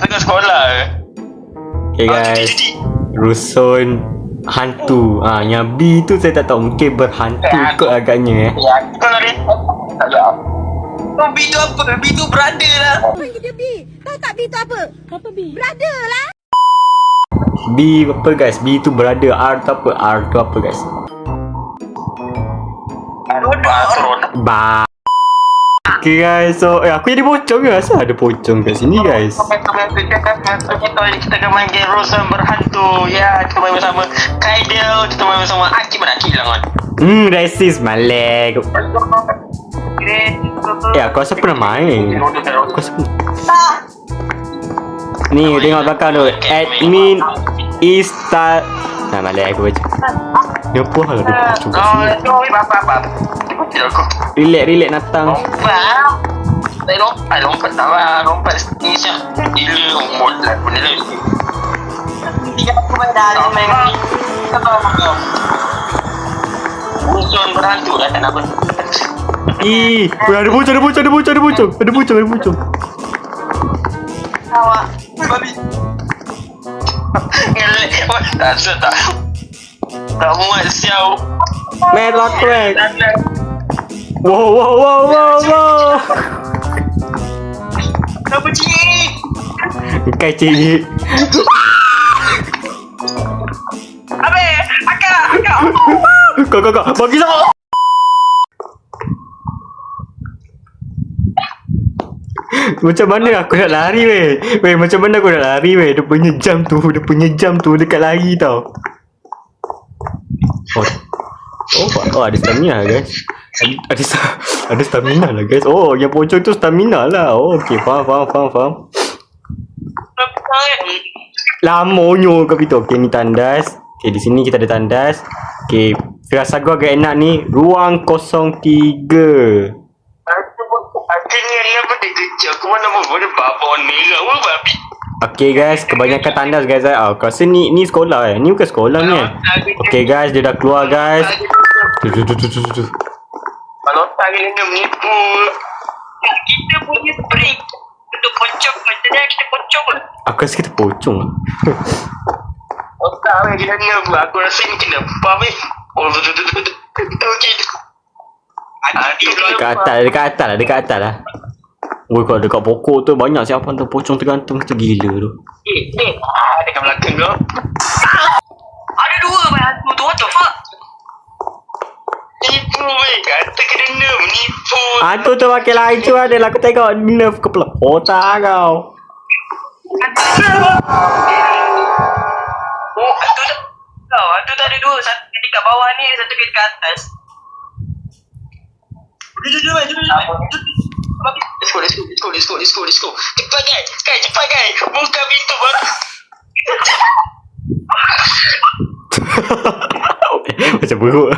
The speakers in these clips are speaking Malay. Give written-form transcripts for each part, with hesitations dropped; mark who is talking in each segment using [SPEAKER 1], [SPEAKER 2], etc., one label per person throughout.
[SPEAKER 1] tengah sekolah.
[SPEAKER 2] Okay guys, rusun hantu. Yang B tu saya tak tahu, mungkin berhantu kot agaknya.
[SPEAKER 1] Ya, kalau dia tak jawab. Oh, B tu apa? B tu brother lah.
[SPEAKER 3] Apa dia B? Tahu tak B tu apa? Apa B? Brother lah.
[SPEAKER 2] B apa guys? B tu brother. R tu apa? R tu apa guys? Ba. Okay guys, so aku jadi pocong ke? Asal ada pocong kat sini guys?
[SPEAKER 1] Kita akan main game rusun berhantu. Ya, kita main bersama Kaidel. Kita main bersama Aki Menaki lah kan.
[SPEAKER 2] Racist Malek. Aku rasa pernah main. Aku rasa pernah. Ni tengok belakang tu. Admin Ista. Malek aku baca. Ni apa hal ada pocong kat sini? Relax natang.
[SPEAKER 1] Lompat tak lah. Lompat ni siap. Gila umur lah. Benda lagi. Tiga aku main dalam main ni. Tak tahu apa kau. Rusun berhantu lah. Tak nak apa.
[SPEAKER 2] Ada pocong.
[SPEAKER 1] Awak babi. Ngelek. Tak muat siau.
[SPEAKER 2] Merah crack. Wow.
[SPEAKER 1] Apa cik?
[SPEAKER 2] Kai cik.
[SPEAKER 1] Abe, akak.
[SPEAKER 2] Kau bagi sama. Macam mana aku nak lari weh? Macam mana aku nak lari weh? Dia punya jam tu dekat lari tau. Oh, ada stamina guys. Ada stamina lah guys. Oh, yang pocong tu stamina lah. Oh, okey, faham. Lamonyo kat situ. Okey, ni tandas. Okey, di sini kita ada tandas. Okey, rasa aku agak enak ni. Ruang 03.
[SPEAKER 1] Akhirnya ni apa dia kerja? Aku mana mau boleh babon merah. Wah, babi.
[SPEAKER 2] Okay guys, kebanyakan tandas guys. Aku rasa ni sekolah Ni bukan sekolah ni kan. Okay guys, dia dah keluar guys. Tu.
[SPEAKER 1] Kalau tak kena menipu. Kita punya spring untuk pocong. Macam mana kita pocong lah.
[SPEAKER 2] Aku rasa kita pocong.
[SPEAKER 1] Otak weh kena nerf. Aku rasa ni kena apa weh. Oh, tu.
[SPEAKER 2] Dekat atas lah. Woi, kalau dekat pokok tu banyak siapa tu pocong tergantung tu gila tu.
[SPEAKER 1] Dekat belakang kau. Ada dua hantu tu. What the fuck? Nipu weh. Kata kena nerf. Nipu.
[SPEAKER 2] Hantu tu pakai laju adalah aku tengok nerf kepala otak kau.
[SPEAKER 1] Oh, hantu tu ada dua. Satu dekat bawah ni, satu dekat atas. Jom. Let's go. Cepat guys. Buka pintu barang.
[SPEAKER 2] Macam buruk.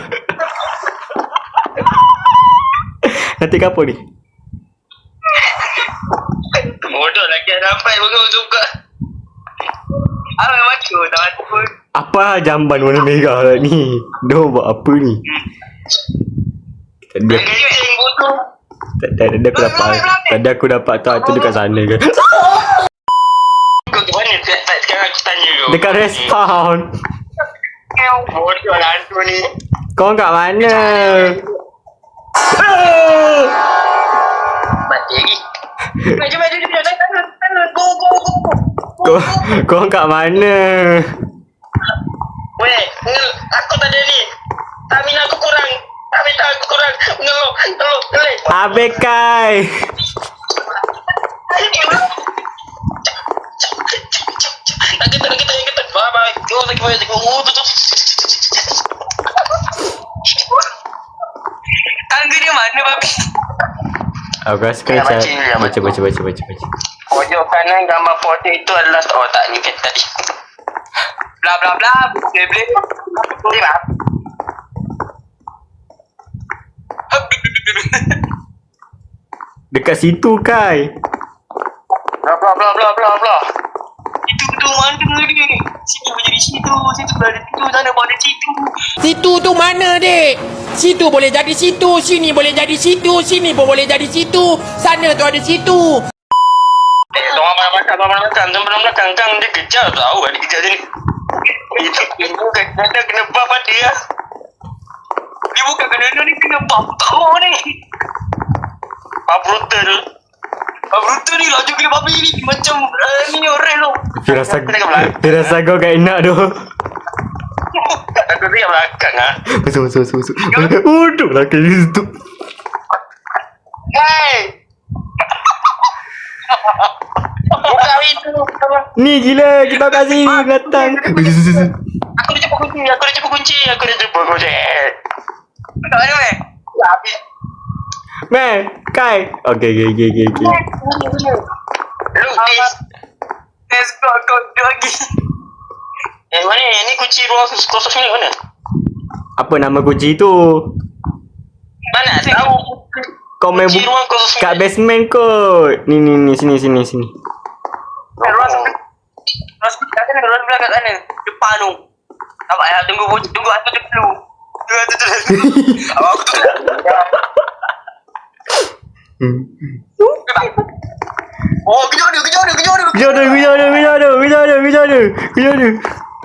[SPEAKER 2] Nanti kapan ni?
[SPEAKER 1] Bodoh lagi sampai buka. Abang macam tak apa.
[SPEAKER 2] Apa jamban warna merah lah ni? Dia buat apa ni? Tadi aku dapat tahu tu dekat sana ke?
[SPEAKER 1] Kau ke mana sekarang aku tanya kau.
[SPEAKER 2] Dekat respawn.
[SPEAKER 1] Bodoh lah hantu ni.
[SPEAKER 2] Kau kat mana?
[SPEAKER 1] Mati lagi. Jom.
[SPEAKER 2] Kau kat mana?
[SPEAKER 1] Weh, aku tak ada ni. Stamina aku kurang. Ngelok.
[SPEAKER 2] Abekai.
[SPEAKER 1] Nak kata. Bye. Kau lagi banyak. Tangga dia mana, babi?
[SPEAKER 2] Aku rasa kena baca.
[SPEAKER 1] Pojok kanan gambar foto itu adalah tak ni kan tadi. Bla. Boleh lah.
[SPEAKER 2] Dekat situ Kai.
[SPEAKER 1] Bla. Itu mana ni? Sini boleh jadi situ berada situ, sana boleh ada situ.
[SPEAKER 4] Situ tu mana dek? Situ boleh jadi situ, sini boleh jadi situ, sini pun boleh jadi situ, sana tu ada situ.
[SPEAKER 1] Tolong abang abang belakang, sebelum belakang kang dia kejar tahu dia kejar sini. Itu kena buff dia. Dia bukan kena ni kena buff tahu ni. Buff brutal. Buff brutal ni laju gila babi ni macam ni orang tu.
[SPEAKER 2] Firasa kau kat enak tu.
[SPEAKER 1] Aku tinggal belakang ah.
[SPEAKER 2] Masuk. Udah lah ke situ.
[SPEAKER 1] Hey. Buka pintu.
[SPEAKER 2] Ni gila, kita kasih datang.
[SPEAKER 1] Aku dah jumpa kunci. Tak ada weh. Dah habis.
[SPEAKER 2] Man, Kai. Okay.
[SPEAKER 1] Look this. Let's go lagi. Mana ni? Ni kunci ruang kosong ni mana?
[SPEAKER 2] Apa nama kunci tu?
[SPEAKER 1] Mana tahu.
[SPEAKER 2] Kau main
[SPEAKER 1] Kunci ruang kosong
[SPEAKER 2] kat basement kot. Ni sini.
[SPEAKER 1] Ruang kat sana, ruang belah kat sana. Depan tu. Nampak ya? Tunggu aku dulu. Abang aku tu. Oh, kejar dia.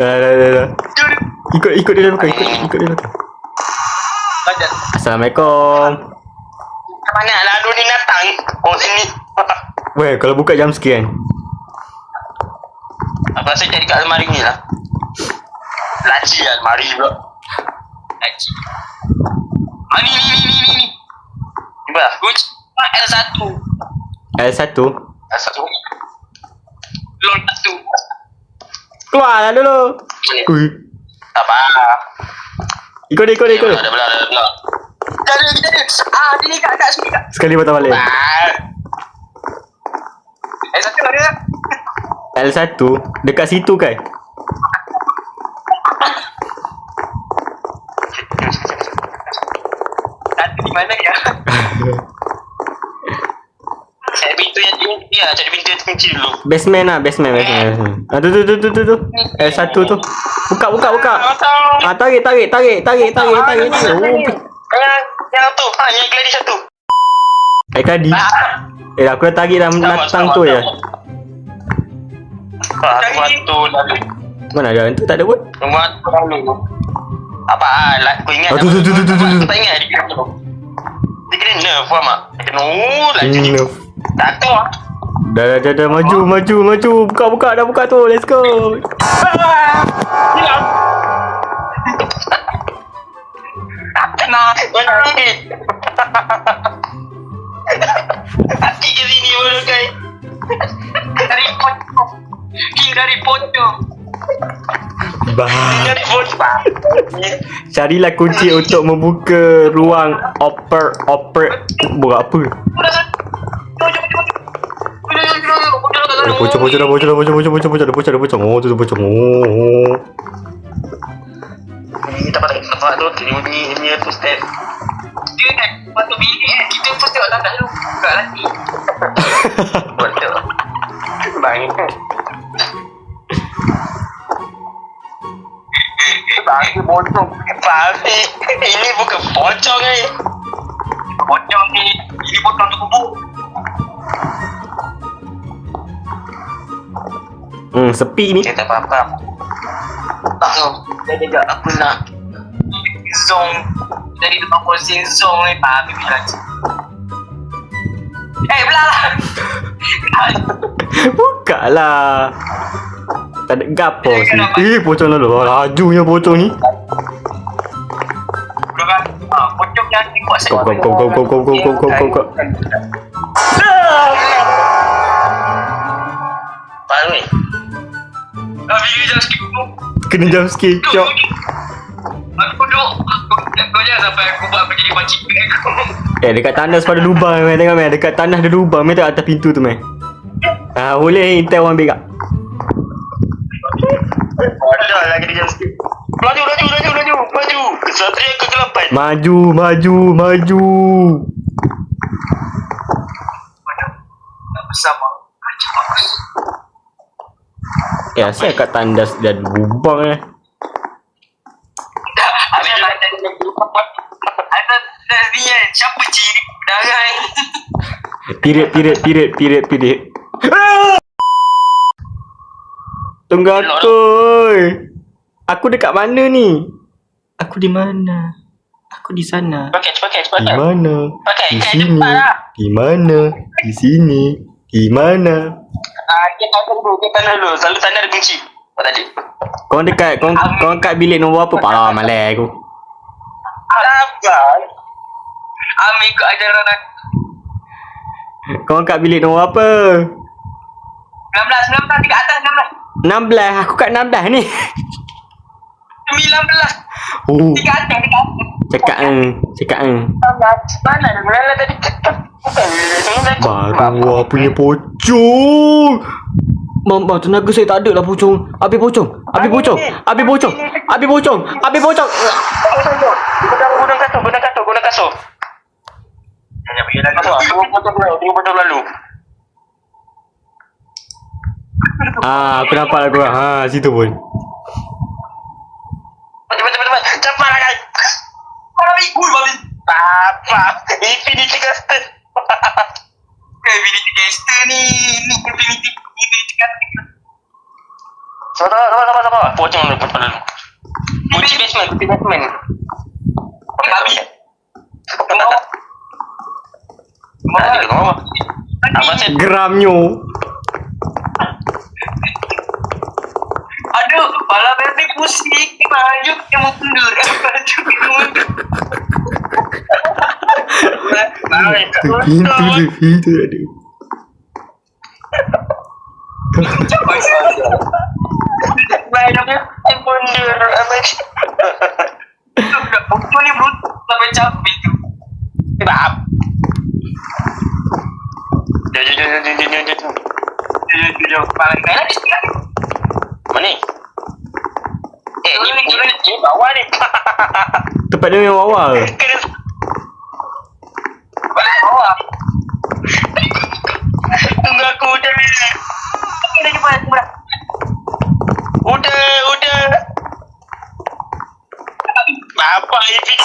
[SPEAKER 2] Dah. Ikut dia belakang. Assalamualaikum.
[SPEAKER 1] Mana lalu ni datang? Oh, sini.
[SPEAKER 2] Weh, kalau buka jam sekian.
[SPEAKER 1] Aku rasa jadi kat almari ni lah. Laci almari juga. Laci. Ni. Cuba. Kunci L1.
[SPEAKER 2] L1.
[SPEAKER 1] Lol 1.
[SPEAKER 2] Keluarlah dulu. Ui.
[SPEAKER 1] Tak apa.
[SPEAKER 2] Ikut dia.
[SPEAKER 1] Dah belah. Kita ada. Sini kat sini kat.
[SPEAKER 2] Sekali patah balik.
[SPEAKER 1] L1 ada.
[SPEAKER 2] L1 dekat situ kan?
[SPEAKER 1] Satu di mana ya? Cari pintu yang tinggi lah. Cari pintu yang kunci dulu.
[SPEAKER 2] Basement. Tu. L1 tu. Buka. Tarik.
[SPEAKER 1] Yang tu. Yang gladi satu.
[SPEAKER 2] Kadi. Aku dah tarik dah datang tu ya.
[SPEAKER 1] Waktu lalu.
[SPEAKER 2] Mana ada tu tak ada pun.
[SPEAKER 1] Waktu lalu. Apa lah? Aku ingat.
[SPEAKER 2] Tu.
[SPEAKER 1] Aku tak ingat dia kena. Dia kena nerf faham tak? Dia kena laju ni. Tak tahu lah.
[SPEAKER 2] Dah maju. Buka dah buka tu. Let's go.
[SPEAKER 1] Hilang. Tak kena. Mana ni? Hati ke sini baru kai. Dari pocong. Dari pocong.
[SPEAKER 2] Carilah kunci untuk membuka ruang buat apa? Pocong. Oh, tu pocong. Oh.
[SPEAKER 1] Ini tempat tu ini tu step. Dia kan waktu bilik kita pun tengok tak lu buka lagi. Betul. Bang. Bagi pocong. Bagi. Ini bukan pocong ni. Pocong ni. Ini pocong tu kubur.
[SPEAKER 2] Sepi ni.
[SPEAKER 1] Tak apa-apa. Tak tahu. Dia juga aku nak zong dari depan posting zong ni Pak Habib bilang. Belah lah.
[SPEAKER 2] Buka lah. Tak ada gapo sini. Pocong lalu. Lajunya pocong ni.
[SPEAKER 1] Pocong yang buat saya.
[SPEAKER 2] Kau.
[SPEAKER 1] Baru ni. Habis jam sikit.
[SPEAKER 2] Kena jam sikit. Cok.
[SPEAKER 1] Aku duduk. Kau jangan sampai aku buat aku jadi makcik aku.
[SPEAKER 2] Dekat tandas pada lubang meh. Tengok meh. Dekat tanah ada lubang meh. Tengok atas pintu tu meh. Boleh intai orang berak.
[SPEAKER 1] Dah lagi jam sikit. Maju. Kesatria kegelapan.
[SPEAKER 2] Maju.
[SPEAKER 1] Bersama. Bagus.
[SPEAKER 2] Saya kat tandas dan lubang
[SPEAKER 1] Habis ada ni siapa ciri darah ni?
[SPEAKER 2] Pirit. Tunggu aku. Aku dekat mana ni? Aku di mana? Aku di sana.
[SPEAKER 1] Pakai.
[SPEAKER 2] Di mana?
[SPEAKER 1] Pakai,
[SPEAKER 2] Di
[SPEAKER 1] kat
[SPEAKER 2] sini.
[SPEAKER 1] depan lah.
[SPEAKER 2] Di mana? Di sini. Di mana?
[SPEAKER 1] Dia tanya dulu. Selalu tanya ada kunci. Apa tadi?
[SPEAKER 2] Kau dekat kau kat bilik nombor apa? Parah malas aku.
[SPEAKER 1] Abang. Ambil ikut ajaran aku.
[SPEAKER 2] Kau kat bilik nombor apa?
[SPEAKER 1] 19 dekat atas
[SPEAKER 2] 16. Aku kat 16 ni.
[SPEAKER 1] 19.
[SPEAKER 2] Oh,
[SPEAKER 1] Dekat atas.
[SPEAKER 2] cakap
[SPEAKER 1] Mana ada melala tadi?
[SPEAKER 2] Baru punya pocong. Mama, tenaga saya tak ada lah pocong. Habis pocong.
[SPEAKER 1] Guna kasut. Tunggu betul lalu.
[SPEAKER 2] Aku nampak lah korang. Situ pun.
[SPEAKER 1] Cepat. Cepat lah guys. Babi. Apa? Infinity Caster. Infinity Caster ni. Ni Infinity Caster. Sabar. Pocong dulu. Kunci basement. Babi. Apa sih?
[SPEAKER 2] Geramnya.
[SPEAKER 1] Aduh, kepala baby pusing. Maju ke mundur.
[SPEAKER 2] Pintu ada.
[SPEAKER 1] Mundur. Pocong ni brut sampai capek tu. Bab. Jom. Kepala kita lagi sikit. Mana ni? Ini bawah ni.
[SPEAKER 2] Tempat dia memang awal.
[SPEAKER 1] Kena bawah. Tunggu aku udah. Kena cepat. Udah. Apa ini?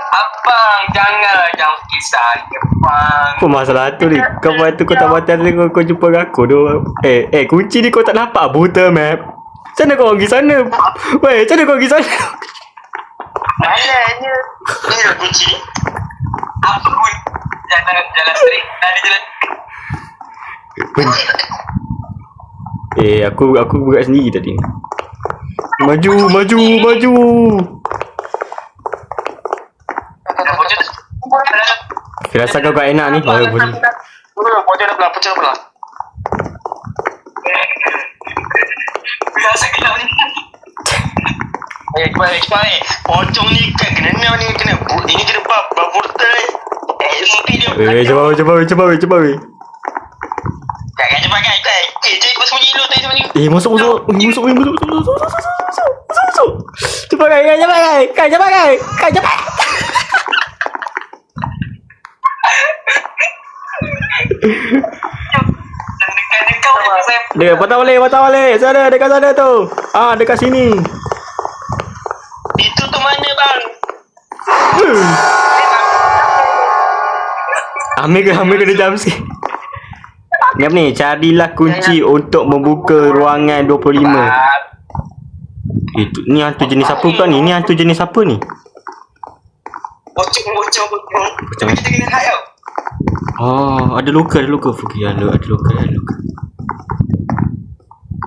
[SPEAKER 1] Abang, jangan kisah Abang.
[SPEAKER 2] Apa masalah tu ni? Kau buat tu kau tak buat tadi kau jumpa dengan aku tu. Kunci ni kau tak nampak buta map. Macam mana kau pergi sana? Macam mana kau pergi sana?
[SPEAKER 1] Malahnya. Ini lah kunci. Apa pun. Jalan straight. Dari jalan.
[SPEAKER 2] Aku berat sendiri tadi. Maju. Rasa kau enak ni.
[SPEAKER 1] Pocong dah belah. Biasa gelap ni. Cepat. Pocong ni kan kena ini kena portal. SP dia.
[SPEAKER 2] Cepat.
[SPEAKER 1] Cepat guys. Jangan kau sembunyi dulu. Tadi sembunyi.
[SPEAKER 2] Masuk. Cepat guys. Dia patah balik. Sana dekat sana tu. Dekat sini.
[SPEAKER 1] Itu tu mana bang?
[SPEAKER 2] Ambil kena jam sikit. Ni carilah kunci untuk membuka ruangan 25. Itu ni hantu jenis apa kan ni? Ni hantu jenis apa ni?
[SPEAKER 1] Pocong. Kita kena hide tau.
[SPEAKER 2] Ada luka. Fuki ada luka.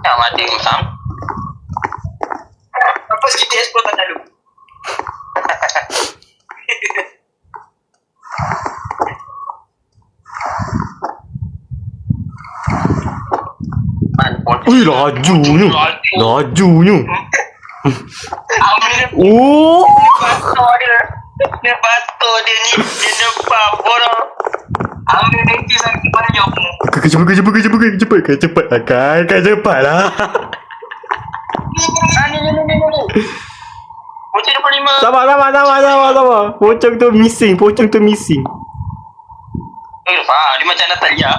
[SPEAKER 1] Ya mati Sam. Apa kita explore tak dulu?
[SPEAKER 2] Lajunya. Oh.
[SPEAKER 1] Dia batuk dia ni. Dia nampak bodoh. Ambil nanti sakit pada jawabmu.
[SPEAKER 2] Cepat lah.
[SPEAKER 1] Ni. Pocong 25.
[SPEAKER 2] Sama. Pocong tu missing.
[SPEAKER 1] Dia macam Natalia.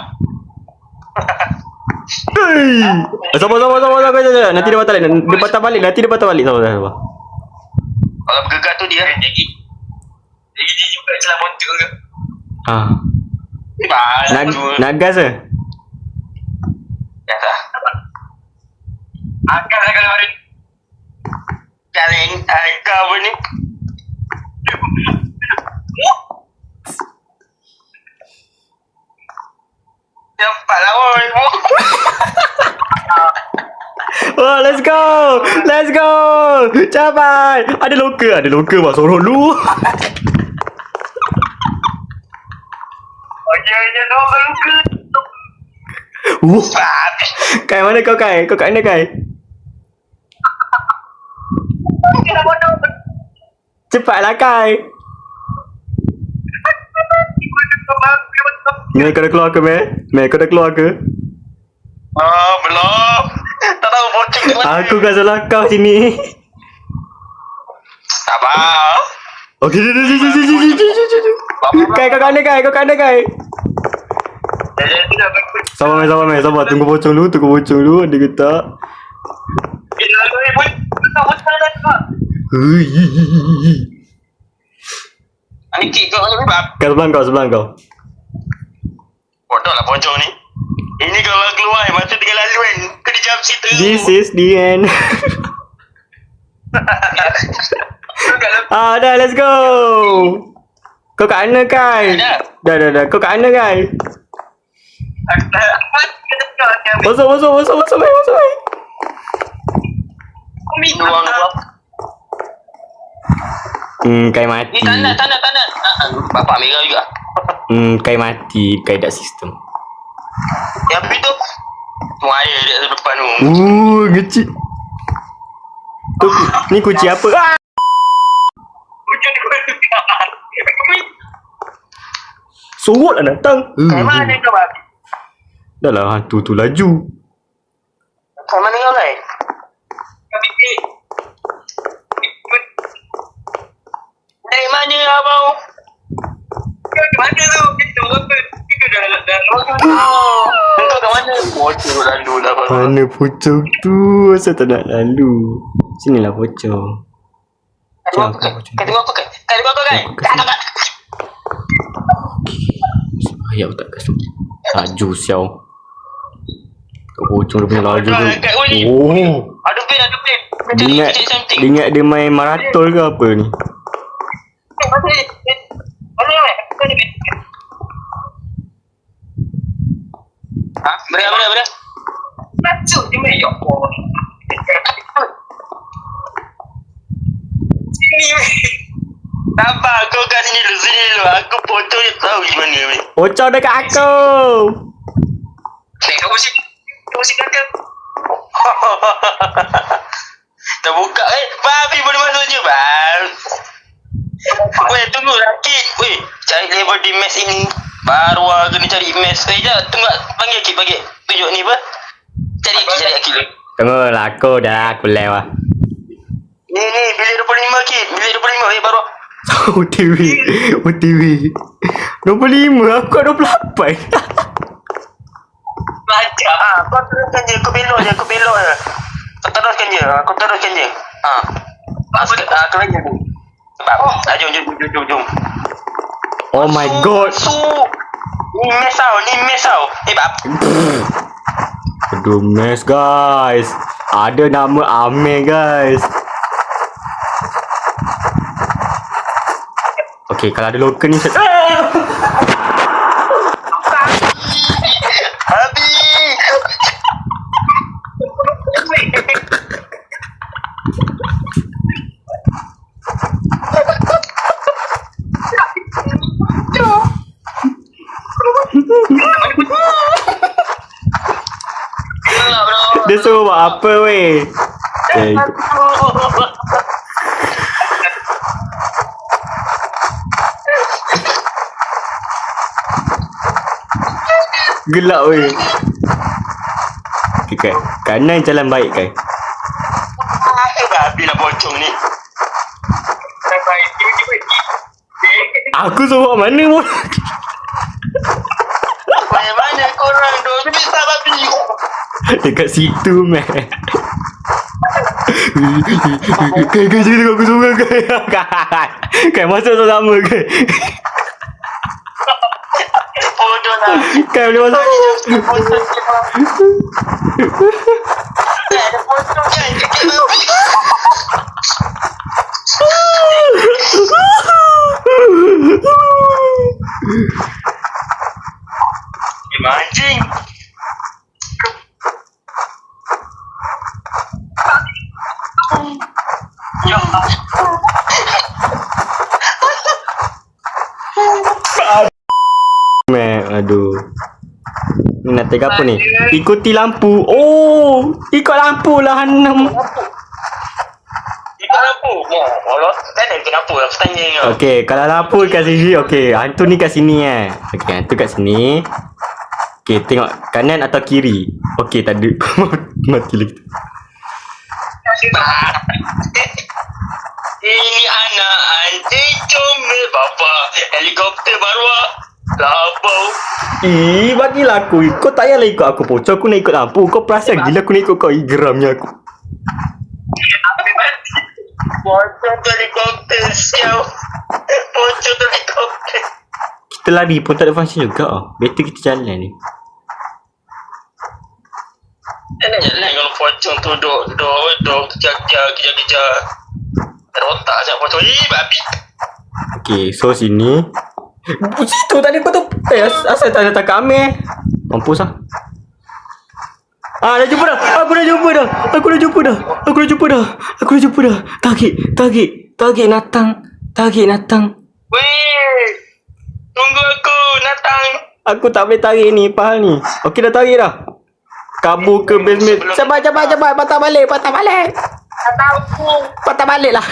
[SPEAKER 2] Sabar. Nanti dia patah balik. Sabar.
[SPEAKER 1] Kalau bergegar tu dia. Jadi juga celah montir ke.
[SPEAKER 2] Nak gas ke?
[SPEAKER 1] Kalian kau ni. Cepat lah boy.
[SPEAKER 2] Oh, let's go. Let's go. Cepat. Ada loka buat sorok lu.
[SPEAKER 1] Okey, nombor ke.
[SPEAKER 2] Kai mana kau Kai? Kau kat mana Kai? Cepatlah Kai. Mel kau dah keluar ke Mel? Mel kau dah keluar ke?
[SPEAKER 1] Belum. Tak tahu pocong di mana.
[SPEAKER 2] Aku kat salah kau sini.
[SPEAKER 1] Sabar.
[SPEAKER 2] Okey, Kai kau kat mana Kai? Kau kat mana Kai? Sabar Mel. Tunggu pocong dulu. Dia getak.
[SPEAKER 1] Ini kik kau lebih bab.
[SPEAKER 2] Kat sebelah kau.
[SPEAKER 1] Bodoh lah pocong ni. Ini kalau keluar macam dengan laluan. Kena jam situ.
[SPEAKER 2] This is the end. Dah let's go. Kau kat mana Kai? Dah. Kau kat mana Kai? Masuk. Kai mati.
[SPEAKER 1] Ni tanda. Bapak merah juga.
[SPEAKER 2] Kai mati. Kai dah sistem.
[SPEAKER 1] Yang itu air dia depan tu.
[SPEAKER 2] Ngecik. Ni kunci apa? Sorot lah datang.
[SPEAKER 1] Kat mana kau babi?
[SPEAKER 2] Dah lah hantu tu laju.
[SPEAKER 1] Kat mana kau lai? Kami cik. Dari mana abang? Kau kat mana tu? Kita apa? Kita dah Engkau kat mana? Pocong lalu lah abang.
[SPEAKER 2] Mana pocong tu? Asal tak nak lalu? Sinilah pocong.
[SPEAKER 1] Kau tengok apa kan? Kau tengok apa kan?
[SPEAKER 2] Ayat tak kasut. Laju siau. Kau pocong dia punya laju tu. Oh.
[SPEAKER 1] Ada pin.
[SPEAKER 2] Dia ingat dia main marathon ke apa ni?
[SPEAKER 1] Beres. Macam dia main yok. Sabar, kau kat sini dulu. Aku foto je tahu gimana ni.
[SPEAKER 2] Pocong dekat aku.
[SPEAKER 1] Kau musik kakak. Terbuka babi boleh masuk je bang. Weh tunggu rakit. Weh cari level di mes ini. Baru kena cari mes. Jap tunggu panggil. Tunjuk ni apa? Cari Akil.
[SPEAKER 2] Tunggu lah aku dah. Aku lewat.
[SPEAKER 1] Ni bilik 25 Akil. Bilik 25 baru.
[SPEAKER 2] OTV 25. Aku 28.
[SPEAKER 1] Baca. Kau teruskan je. Aku belok je. Kau teruskan je. Aku lagi. Jom.
[SPEAKER 2] Oh my god.
[SPEAKER 1] Ni mes tau. Bab.
[SPEAKER 2] Aduh mes guys. Ada nama Amir guys. Okay, kalau ada lokal ni
[SPEAKER 1] Abi.
[SPEAKER 2] dia suruh buat apa weh? Gelap weh. Okay, Kai. Kanan jalan baik Kai.
[SPEAKER 1] Babi nak pocong ni.
[SPEAKER 2] Aku suruh mana pun.
[SPEAKER 1] Mana korang tu? Bisa babi.
[SPEAKER 2] Dekat situ meh. Kai jadi aku suka Kai. Kai masuk sama Kai.
[SPEAKER 1] Bodoh lah.
[SPEAKER 2] Kai boleh masuk.
[SPEAKER 1] Ada pocong kan? anjing. Ya Allah.
[SPEAKER 2] Aduh. Ni nak tengok apa ni? Ikuti lampu. Oh, ikut lampu lah Hanam.
[SPEAKER 1] Ikut lampu. Allah, tak ada ikut lampu. Aku tanya kau.
[SPEAKER 2] Okey, kalau lampu kat sini, okey. Hantu ni kat sini Okey, hantu kat sini. Okey, tengok kanan atau kiri. Okey, tak ada. Mati lagi.
[SPEAKER 1] Ini anak anjing comel bapa. Helikopter baru labau.
[SPEAKER 2] Bagilah aku. Kau tak payahlah ikut aku pocong. Aku nak ikut lampu. Kau perasan gila aku nak ikut kau. Geramnya aku.
[SPEAKER 1] Pocong tu helikopter siau. Pocong tu helikopter.
[SPEAKER 2] Kita lari pun tak ada function juga. Better kita jalan ni.
[SPEAKER 1] Jalan kalau pocong tu duduk kejar. Terotak macam pocong. Babi.
[SPEAKER 2] Okay, so sini. Situ tadi kau tu. Asal tak ada tangkap Amir. Mampus lah. Dah jumpa dah. Aku dah jumpa dah. Target natang.
[SPEAKER 1] Weh. Tunggu aku natang.
[SPEAKER 2] Aku tak boleh tarik ni. Pahal ni. Okay, dah tarik dah. Kabur ke basement. Cepat. Patah balik.
[SPEAKER 1] Tak tahu.
[SPEAKER 2] Patah balik lah.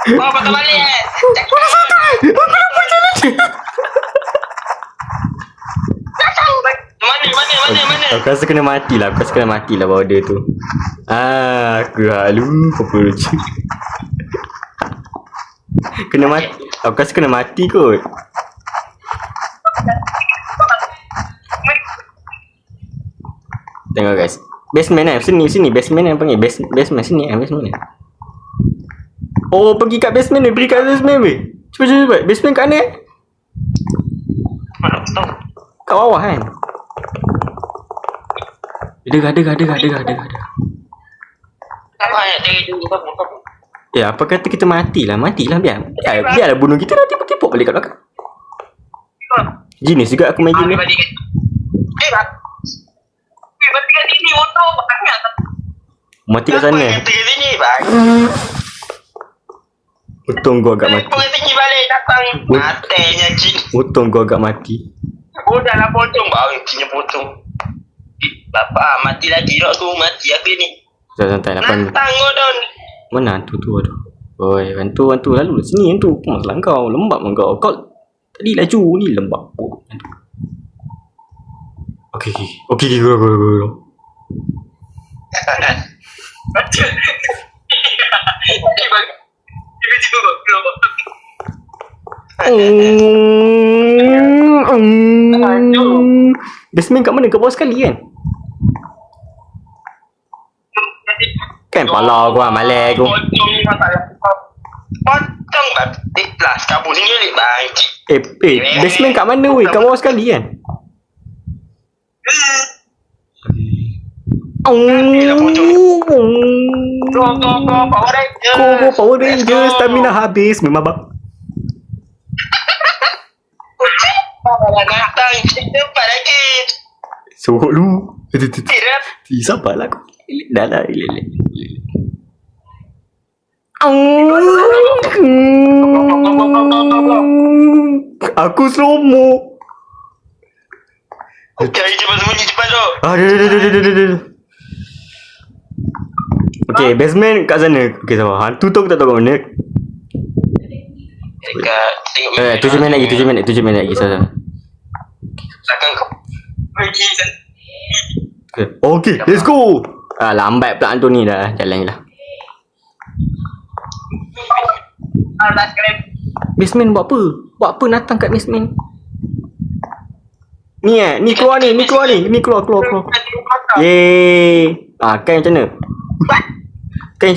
[SPEAKER 1] Oh, patah balik. Mana?
[SPEAKER 2] Aku rasa kena mati lah bawa dia tu. Aku halu. Apa lucu. Kena mati. Aku rasa kena mati kot. Tengok guys. Basement sini basement yang panggil basement sini basement. Oh, pergi kat basement ni, Cepat. Basement kat mana?
[SPEAKER 1] Mana tahu.
[SPEAKER 2] Kat bawah kan? Ada.
[SPEAKER 1] Apa ayat tadi tu?
[SPEAKER 2] Ya, apa kata kita matilah biarlah bunuh kita nanti tipu balik kat belakang. Jenis juga aku main game ni.
[SPEAKER 1] Berarti kat sini motor banyak.
[SPEAKER 2] Mati kat sana.
[SPEAKER 1] Kat sini bang.
[SPEAKER 2] Untung gua agak mati.
[SPEAKER 1] Kat sini balik datang. Matanya jin.
[SPEAKER 2] Untung gua agak mati.
[SPEAKER 1] Udah lah pocong baru punya pocong. Bapak mati lagi dah tu mati apa ni?
[SPEAKER 2] Santai apa ni?
[SPEAKER 1] Natang godon.
[SPEAKER 2] Mana hantu tu aduh. Oi, hantu lalu sini hantu. Apa masalah kau? Lembab kau. Kau tadi laju ni lembab. Okey. Go. Basement kat mana? Kat bawah sekali kan? Kan pala aku malai aku.
[SPEAKER 1] Pocong bang. Lah kabur sini ni bang.
[SPEAKER 2] Basement kat mana weh? Kat bawah sekali kan? Power Ranger stamina habis memang bab.
[SPEAKER 1] Natang cepat lagi.
[SPEAKER 2] Sorok lu.
[SPEAKER 1] Tidak.
[SPEAKER 2] Sabarlah aku. Dah lah. Aku slow-mo.
[SPEAKER 1] Okey, cepat sembunyi cepat tu.
[SPEAKER 2] Okay, basement kat sana. Okay, sabar. Hantu tu aku tak tahu kat mana.
[SPEAKER 1] Dekat
[SPEAKER 2] 7 minit lagi. Sabar.
[SPEAKER 1] Takkan kau pergi
[SPEAKER 2] Okay, let's go. Lambat pula hantu ni dah. Jalan je lah. Basement buat apa? Buat apa datang kat basement? Ni keluar ni. Ni keluar. Yeay. Kan macam mana? Tak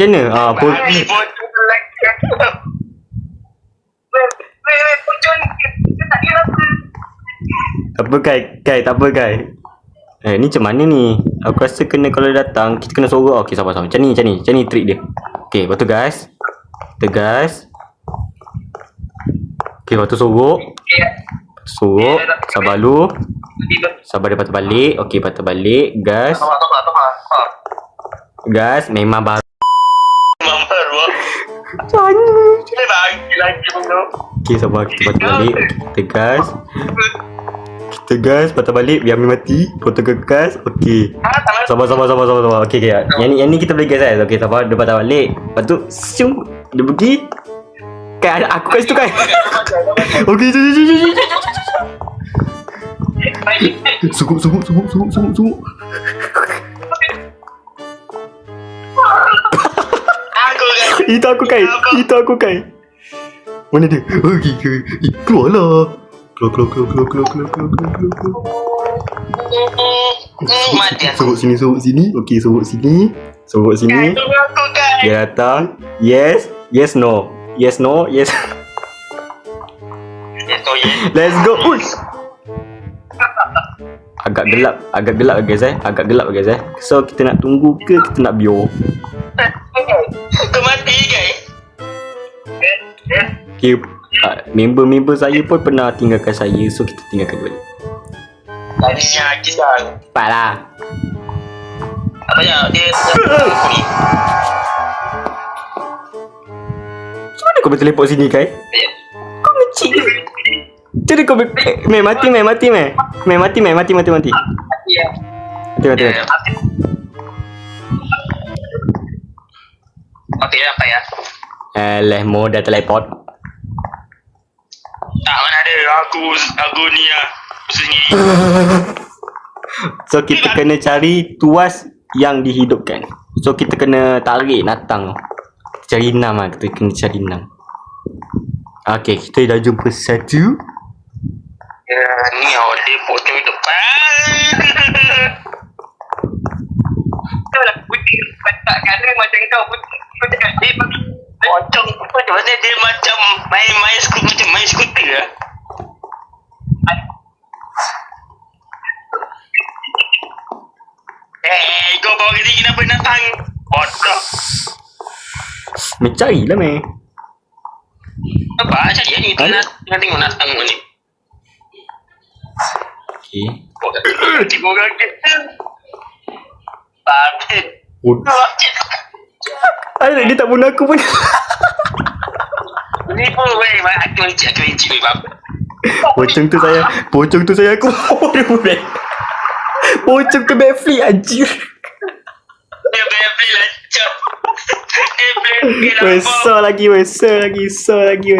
[SPEAKER 2] apa Kai. Ni macam mana ni? Aku rasa kena kalau datang kita kena sorok. Okay, sabar. Macam ni trik dia. Okay, lepas tu guys. Okay, lepas tu sorok. Suruh. Sabar lu. Sabar dia patah balik. Okey, patah balik. Gas. Gas. Memang baru. Okey, sabar. Kita patah balik. Kita gas. Kita gas. Patah balik. Biar Amin mati. Potong ke gas. Okey. Sabar. Okey. Yang ni kita boleh gas kan. Okey, sabar. Dia patah balik. Lepas tu, siung. Dia pergi. Kan ada aku kat situ kan. Okey, Sungguh. Itu aku kan. Mana dia? Okey. Keluarlah. Keluar.
[SPEAKER 1] Mati aku.
[SPEAKER 2] Sorok sini. Okey, sorok sini. Dia datang. Yes, no. Yes. Let's go. Ush. Agak gelap guys. So kita nak tunggu ke kita nak bio?
[SPEAKER 1] Kau mati guys.
[SPEAKER 2] Okay, member saya pun pernah tinggalkan saya, so kita tinggalkan balik.
[SPEAKER 1] Tadinya kisah.
[SPEAKER 2] Cepatlah.
[SPEAKER 1] Apa ya? Dia ni.
[SPEAKER 2] Macam mana kau boleh teleport sini kai? Kau ngecik. Jadi kau mati. Mati.
[SPEAKER 1] Ya.
[SPEAKER 2] Mati.
[SPEAKER 1] Mati apa ya?
[SPEAKER 2] Alah, mau dah teleport.
[SPEAKER 1] Tak mana ada aku ni ya. Sendiri.
[SPEAKER 2] So kita kena cari tuas yang dihidupkan. So kita kena tarik natang. Cari 6 lah. Kita kena cari 6. Okay, kita dah jumpa satu.
[SPEAKER 1] Ya, ni dia potong depan. Kau lah putih. Tak kadang macam kau putih. Kau cakap dia potong. Macam dia macam main skuter lah. Kau bawa ke sini kenapa natang? Bodoh.
[SPEAKER 2] Mencari lah meh.
[SPEAKER 1] Apa cari ni? Tengah tengok natang ni.
[SPEAKER 2] Okay.
[SPEAKER 1] Tiba orang kita. Tapi.
[SPEAKER 2] Dia tak bunuh aku pun.
[SPEAKER 1] Ni pun weh, aku benci bab.
[SPEAKER 2] Pocong tu saya aku. Pocong tu backflip anjir.
[SPEAKER 1] Dia beli lancap. Dia beli
[SPEAKER 2] Besar lagi weh.
[SPEAKER 1] Yes, lagi.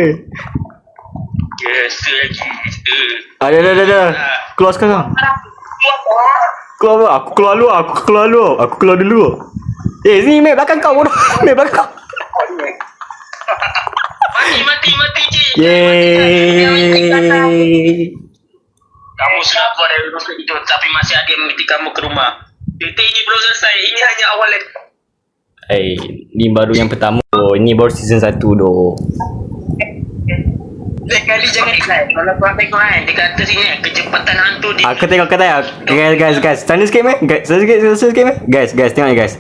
[SPEAKER 2] Ada. Keluar sekarang. Keluar. Aku keluar dulu. Sini meh belakang kau bodoh.
[SPEAKER 1] Mati cik.
[SPEAKER 2] Yeay.
[SPEAKER 1] Kamu sudah keluar dari rumah itu, tapi masih ada yang mengikuti kamu ke rumah. Cerita ini belum selesai. Ini hanya awal lagi.
[SPEAKER 2] Ni baru yang pertama doh. Ini baru season 1 doh.
[SPEAKER 1] Lain kali jangan iklan. Kalau kau tengok kan, dia kata sini kecepatan hantu di...
[SPEAKER 2] Aku tengok kata guys. Sana sikit meh. Guys, tengok ni guys.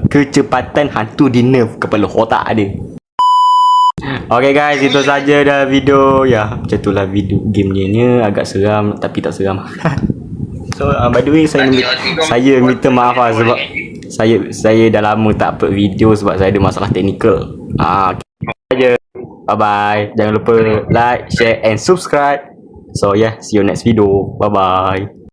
[SPEAKER 2] Kecepatan hantu di nerve kepala otak dia. Okay guys, itu saja dah video. Ya, macam itulah video game ni agak seram tapi tak seram. So by the way saya minta maaf lah sebab saya dah lama tak upload video sebab saya ada masalah teknikal. Okay. Bye bye. Jangan lupa like, share and subscribe. So yeah, see you next video. Bye bye.